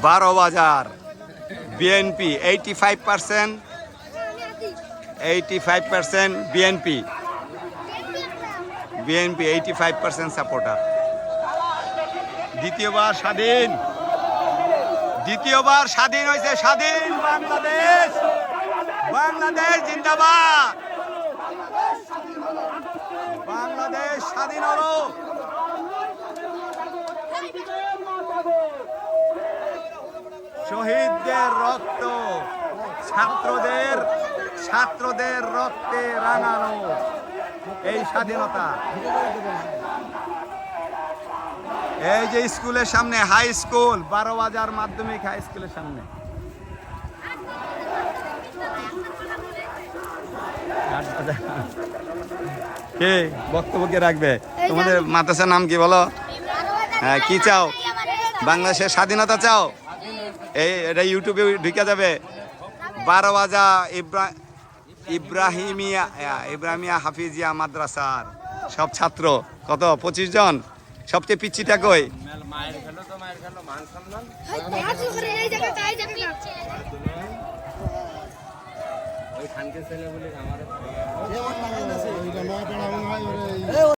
Barobazar BNP 85%, 85% BNP 85% supporter. দ্বিতীয়বার স্বাধীন হয়েছে। স্বাধীন বাংলাদেশ, বাংলাদেশ জিন্দাবাদ, বাংলাদেশ স্বাধীন হলো। শহীদদের রক্ত, ছাত্রদের রক্তে রাঙানো এই স্বাধীনতা। এই যে স্কুলের সামনে, হাই স্কুল, বারোবাজার মাধ্যমিক হাই স্কুলের সামনে। কে বক্তব্য কে রাখবে? তোমাদের মাদ্রাসার নাম কি বলো? হ্যাঁ, কি চাও? বাংলাদেশের স্বাধীনতা চাও? এটা ইউটিউবে ঢুকে যাবে। বারোবাজা ইব্রাহিমিয়া হাফিজিয়া মাদ্রাসার সব ছাত্র, কত 25 জন। সবচেয়ে পিচ্ছিটা কই?